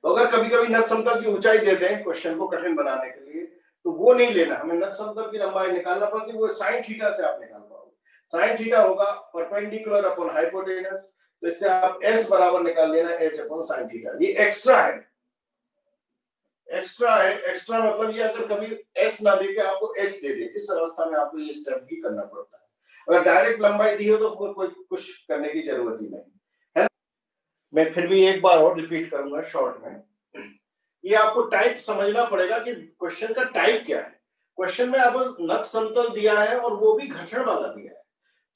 तो अगर कभी कभी नट समतल की ऊंचाई दे दें क्वेश्चन को कठिन बनाने के लिए, तो वो नहीं लेना, हमें नट समतल की लंबाई निकालना पड़ती है, वो साइन थीटा से आप निकाल पाओगे। साइन थीटा होगा परपेंडिकुलर अपॉन हाइपोटेनस, तो इससे आप एस बराबर निकाल लेना एच अपॉन साइन थीटा। ये एक्स्ट्रा है, एक्स्ट्रा है। एक्स्ट्रा मतलब ये अगर कभी एस ना देके आपको एच दे दे, इस अवस्था में आपको ये स्टेप भी करना पड़ता है। अगर डायरेक्ट लंबाई दी हो तो कोई कुछ करने की जरूरत ही नहीं है ना। मैं फिर भी एक बार और रिपीट करूंगा शॉर्ट में, ये आपको टाइप समझना पड़ेगा कि क्वेश्चन का टाइप क्या है। क्वेश्चन में अब नट समतल दिया है और वो भी घर्षण वाला दिया है,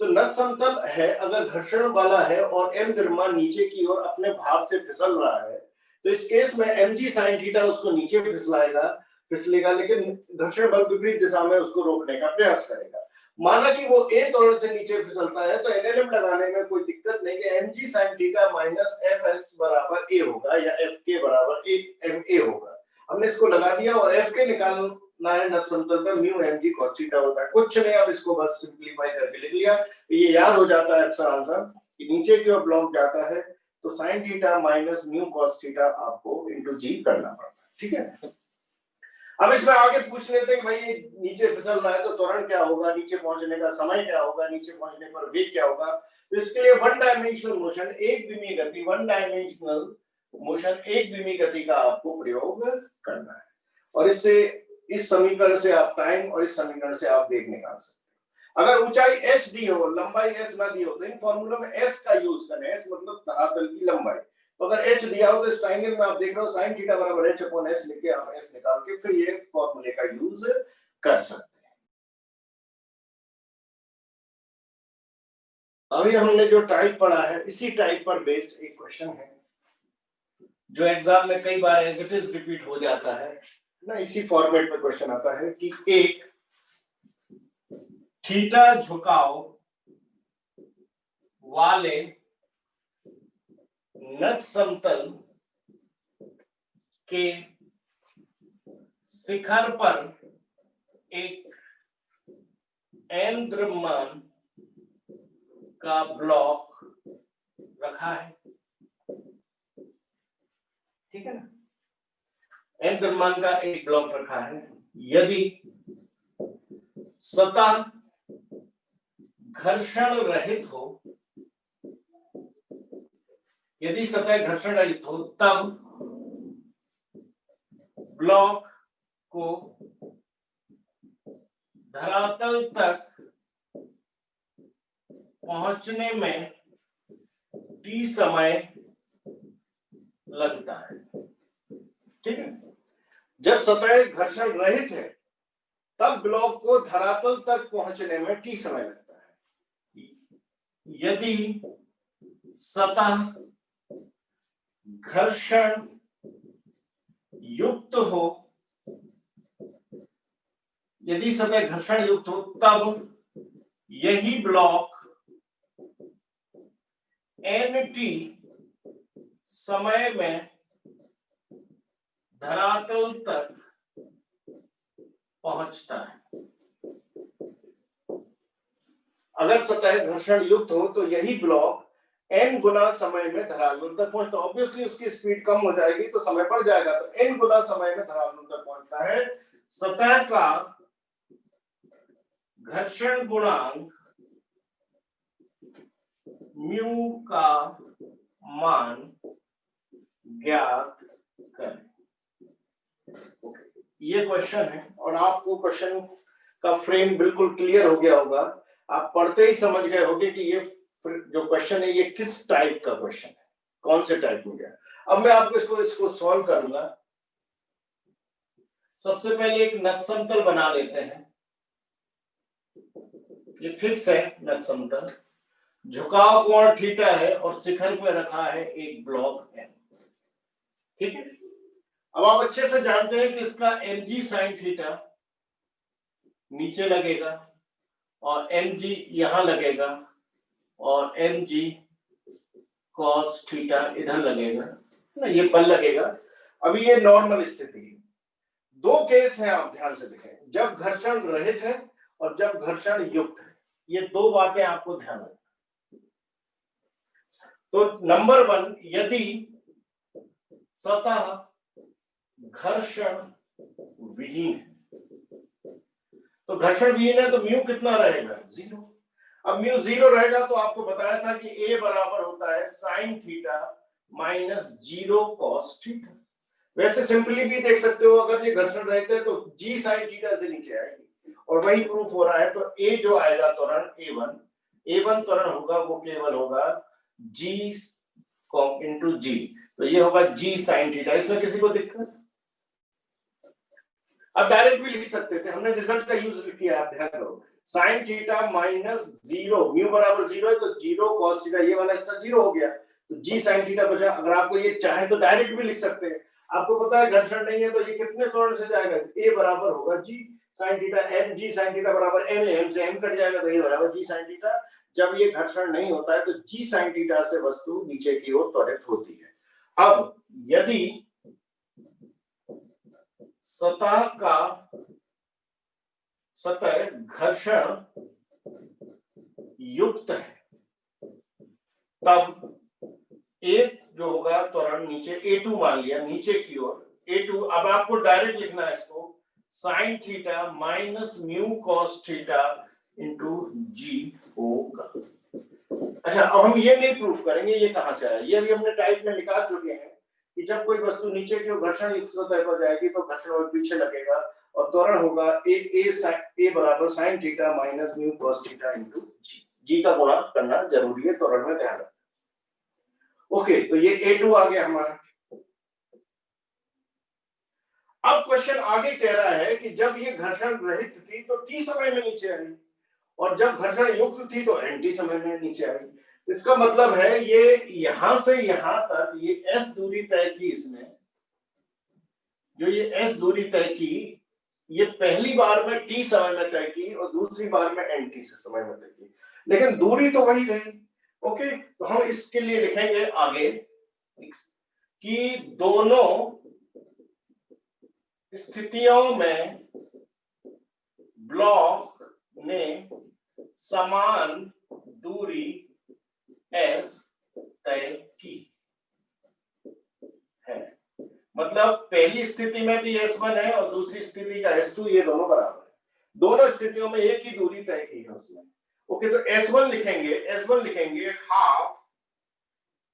तो नट समतल है अगर घर्षण वाला है और एम द्रव्यमान नीचे की ओर अपने भार से फिसल रहा है, तो इस केस में mg sin थीटा उसको नीचे फिसलेगा, लेकिन घर्षण बल विपरीत दिशा में उसको रोकने का प्रयास करेगा। माना कि वो ए त्वरण से नीचे फिसलता है, तो एनएलएम लगाने में कोई दिक्कत नहीं कि mg sin theta minus fs बराबर ए होगा या fk बराबर ma होगा। हमने इसको लगा दिया और fk निकालना है नट समतल पर, म्यू mg cos थीटा होता है, कुछ नहीं। अब इसको बस सिंपलीफाई करके लिख लिया, ये याद हो जाता है अक्सर आंसर कि नीचे की ओर ब्लॉक जाता है तो sign theta minus mu cos theta आपको इनटू जी करना पड़ता है, ठीक है। अब इसमें आगे पूछ लेते हैं कि भाई ये नीचे फिसल रहा है तो त्वरण क्या होगा, नीचे पहुंचने का समय क्या होगा, नीचे पहुंचने पर वेग क्या होगा। तो इसके लिए वन डायमेंशनल मोशन, एक द्विमीय गति, वन डायमेंशनल मोशन, एक द्विमीय गति का आपको प्रयोग करना है, और इससे इस समीकरण से आप टाइम और इस समीकरण से आप वेग निकाल सकते हैं। अगर ऊंचाई h दी हो, लंबाई s ना दी हो, तो इन फॉर्मूला में s का यूज करें। s मतलब धरातल की लंबाई, तो अगर h दिया हो तो इस ट्रायंगल में आप देख रहे हो sin थीटा बराबर h अपॉन s लिख के आप s निकाल के फिर ये फॉर्मूले का यूज कर सकते हैं। अभी हमने जो टाइप पढ़ा है, इसी टाइप पर बेस्ड एक क्वेश्चन है जो एग्जाम में कई बार एज इट इज रिपीट हो जाता है ना। इसी फॉर्मेट में क्वेश्चन आता है कि एक थीटा झुकाव वाले नट समतल के शिखर पर एक एम द्रव्यमान का ब्लॉक रखा है, ठीक है ना। एम द्रव्यमान का एक ब्लॉक रखा है, यदि सतह घर्षण रहित हो, यदि सतह घर्षण रहित हो, तब ब्लॉक को धरातल तक पहुंचने में t समय लगता है, ठीक है। जब सतह घर्षण रहित है तब ब्लॉक को धरातल तक पहुंचने में t समय लगता है। यदि सतह घर्षण युक्त हो, यदि सतह घर्षण युक्त हो, तब यही ब्लॉक nt समय में धरातल तक पहुंचता है। अगर सतह घर्षण युक्त हो तो यही ब्लॉक n गुना समय में धरातल तक पहुंचता है। ऑब्वियसली उसकी स्पीड कम हो जाएगी तो समय बढ़ जाएगा, तो n गुना समय में धरातल तक पहुंचता है। सतह का घर्षण गुणांक म्यू का मान ज्ञात करें। ये क्वेश्चन है और आपको क्वेश्चन का फ्रेम बिल्कुल क्लियर हो गया होगा, आप पढ़ते ही समझ गए होंगे कि ये जो क्वेश्चन है ये किस टाइप का क्वेश्चन है, कौन से टाइप में गया। अब मैं आपको इसको सॉल्व करूंगा। सबसे पहले एक नट समतल बना लेते हैं, ये फिक्स है नट समतल। झुकाव कोण थीटा है और शिखर पे रखा है एक ब्लॉक एम। ठीक है, अब आप अच्छे से जानते हैं कि इसका mg sin थीटा नीचे लगेगा और mg यहां लगेगा और mg cos थीटा इधर लगेगा ना, ये बल लगेगा। अभी ये नॉर्मल स्थिति है। दो केस है, आप ध्यान से देखें, जब घर्षण रहित है और जब घर्षण युक्त है। ये दो बातें आपको ध्यान रखना। तो नंबर 1, यदि सतह घर्षण विहीन है, तो घर्षण विहीन है तो म्यू कितना रहेगा, 0। अब म्यू 0 रहेगा तो आपको बताया था कि a बराबर होता है sin theta minus 0 cos theta. वैसे सिंपली भी देख सकते हो, अगर ये घर्षण रहते हैं तो g sin थीटा से नीचे आएगी और वही प्रूफ हो रहा है। तो a जो आएगा त्वरण a1 त्वरण होगा वो केवल होगा g इंटू g, तो ये होगा g sin थीटा। इसमें किसी को दिक्कत? अब डायरेक्ट भी लिख सकते थे, हमने रिजल्ट का यूज किया, आप ध्यान करो। sin थीटा माइनस 0, म्यू बराबर 0 है तो 0 cos थीटा, ये वाला हिस्सा 0 हो गया तो g sin थीटा बचा। अगर आपको ये चाहे तो डायरेक्ट भी लिख सकते हैं। आपको पता है घर्षण नहीं है तो ये कितने त्वरण से जाएगा, a बराबर होगा g sin theta, m g sin theta बराबर m है, m से m कट जाएगा तो ये बराबर g sin थीटा। जब ये घर्षण नहीं होता है तो g sin थीटा से वस्तु नीचे की ओर त्वरित होती है। अब यदि सतह घर्षण युक्त है तब एक जो होगा त्वरण नीचे a2 मान लिया, नीचे की ओर a2। अब आपको डायरेक्ट लिखना है इसको sin theta minus mu cos theta into g होगा। अच्छा, अब हम ये नहीं प्रूफ करेंगे ये कहां से आया, ये भी हमने टाइप में निकाल चुके हैं कि जब कोई वस्तु नीचे की ओर घर्षण युक्त सतह पर जाएगी तो घर्षण और पीछे लगेगा और त्वरण होगा a बराबर sin theta minus mu cos theta into g का गुणा करना जरूरी है, त्वरण में ध्यान रखना। ओके, तो ये a2 आ गया हमारा। अब क्वेश्चन आगे कह रहा है कि जब ये घर्षण रहित थी तो t समय में नीचे आई और जब घर्षण युक्त थी तो nt समय में नीचे आई। इसका मतलब है ये यहां से यहां तक ये s दूरी तय की, इसने जो ये s दूरी तय की, ये पहली बार में t समय में तय की और दूसरी बार में nt से समय में तय की, लेकिन दूरी तो वही रही। ओके, तो हम इसके लिए लिखेंगे आगे कि दोनों स्थितियों में ब्लॉक ने समान दूरी s तय की है। मतलब पहली स्थिति में भी s1 है और दूसरी स्थिति का s2, ये दोनों बराबर है। दोनों स्थितियों में एक ही दूरी तय की है उसने। ओके, तो s1 लिखेंगे हाफ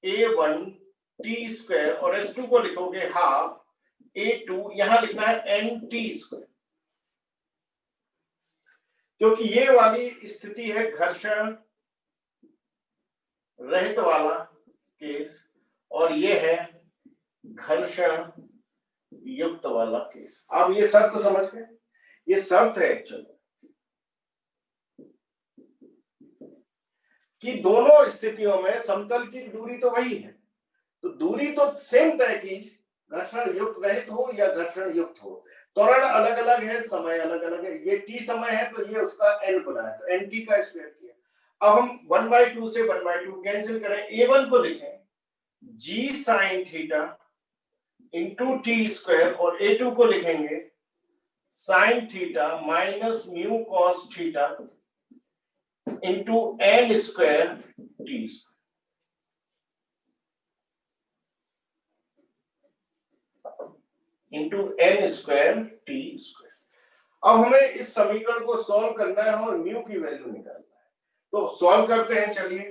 a1 t स्क्वायर और s2 को लिखोगे हाफ a2, यहां लिखना है nt स्क्वायर, क्योंकि ये वाली स्थिति है घर्षण रहित वाला केस और ये है घर्षण युक्त वाला केस। अब ये शर्त समझ गए, ये शर्त है एक्चुअली कि दोनों स्थितियों में समतल की दूरी तो वही है, तो दूरी तो सेम तय की, घर्षण युक्त रहित हो या घर्षण युक्त हो। त्वरण अलग अलग है, समय अलग अलग है। ये t समय है तो ये उसका n गुना है, तो nt का स्क्वायर किया। अब हम 1/2 से 1/2 कैंसिल करें, a1 को लिखें g sin theta into T square और a2 को लिखेंगे sin theta minus mu cos theta into n square T square into n square T square. अब हमें इस समीकरण को सॉल्व करना है और म्यू की वैल्यू निकालना है, तो सॉल्व करते हैं। चलिए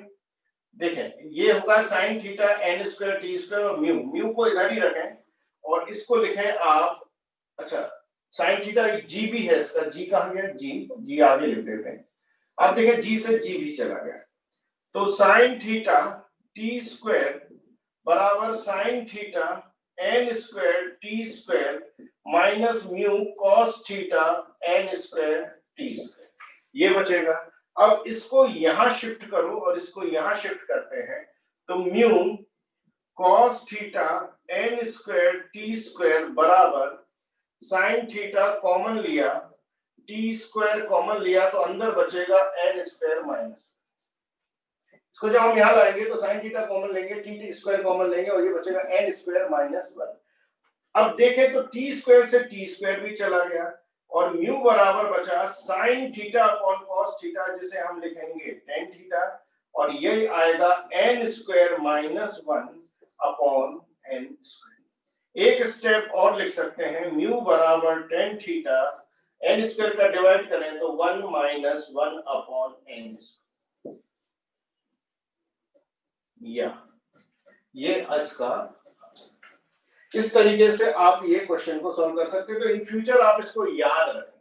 देखें, ये होगा sin theta n square T square और म्यू को इधर ही रखें और इसको लिखें आप, अच्छा sin थीटा g भी है, इसका g कहां गया, g आगे लिख देते हैं। अब देखें g से g भी चला गया, तो sin थीटा टी स्क्वायर बराबर sin theta n square T square minus mu cos theta n square T square, ये बचेगा। अब इसको यहां शिफ्ट करो और इसको यहां शिफ्ट करते हैं तो mu cos theta n square T square बराबर sin थीटा कॉमन लिया टी स्क्वायर कॉमन लिया तो अंदर बचेगा n स्क्वायर माइनस, इसको जब हम यहां लाएंगे तो sin थीटा कॉमन लेंगे टी स्क्वायर कॉमन लेंगे और ये बचेगा n स्क्वायर माइनस 1। अब देखें तो टी स्क्वायर से टी स्क्वायर भी चला गया और म्यू बराबर बचा sin theta upon cos theta जिसे हम लिखेंगे tan थीटा और यही आएगा n square minus 1 upon n square. एक स्टेप और लिख सकते हैं म्यू बराबर tan थीटा n स्क्वायर का डिवाइड करें तो 1 माइनस 1 अपॉन n स्क्वायर। या ये इसका इस तरीके से आप ये क्वेश्चन को सॉल्व कर सकते हैं। तो इन फ्यूचर आप इसको याद रखें,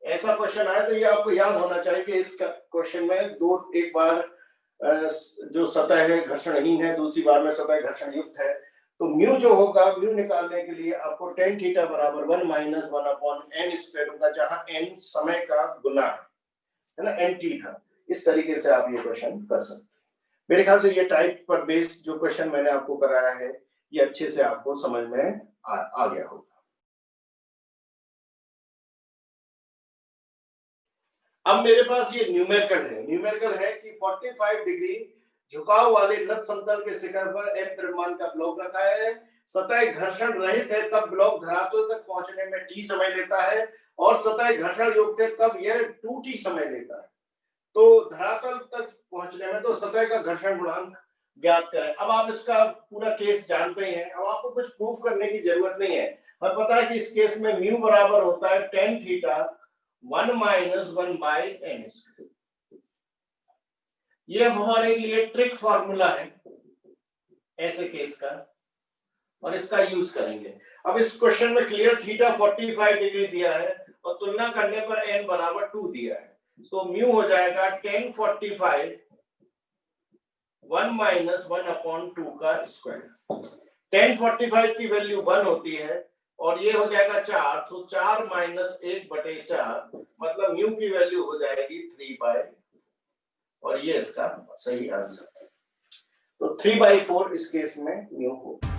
ऐसा क्वेश्चन आए तो ये आपको याद होना चाहिए कि इस क्वेश्चन में एक बार जो सतह है घर्षणहीन है, दूसरी बार में सतह घर्षण युक्त है। तो म्यू जो होगा, म्यू निकालने के लिए आपको tan थीटा बराबर 1 माइनस 1 अपॉन n स्क्वायर होगा, जहां n समय का गुना है ना, n t था। इस तरीके से आप ये क्वेश्चन कर सकते हैं। मेरे ख्याल से ये टाइप पर बेस्ड जो क्वेश्चन मैंने आपको कराया है ये अच्छे से आपको समझ में आ गया होगा। अब मेरे पास ये न्यूमेरिकल है कि 45 डिग्री झुकाव वाले नत समतल के शिखर पर m द्रव्यमान का ब्लॉक रखा है, सतह घर्षण रहित है तब ब्लॉक धरातल तक पहुंचने में t समय लेता है और सतह घर्षण युक्त है तब यह 2t समय लेता है। तो धरातल तक पहुंचने में तो सतह का घर्षण गुणांक ज्ञात करें। अब आप इसका पूरा केस जानते हैं, अब आपको कुछ प्रूफ करने की जरूरत नहीं है। हमें पता है कि इस केस में म्यू बराबर होता है tan theta 1 minus 1 by n square. ये हमारे लिए ट्रिक फॉर्मूला है ऐसे केस का और इसका यूज करेंगे। अब इस क्वेश्चन में क्लियर थीटा 45 डिग्री दिया है और तुलना करने पर n बराबर 2 दिया है, तो म्यू हो जाएगा tan 45 1 माइनस 1 अपॉन 2 का स्क्वायर। tan 45 की वैल्यू 1 होती है और ये हो जाएगा 4, तो 4 माइनस 1/4 मतलब म्यू की वैल्यू हो जाएगी 3/, और ये इसका सही आंसर है। तो 3/4 इस केस में म्यू होगा।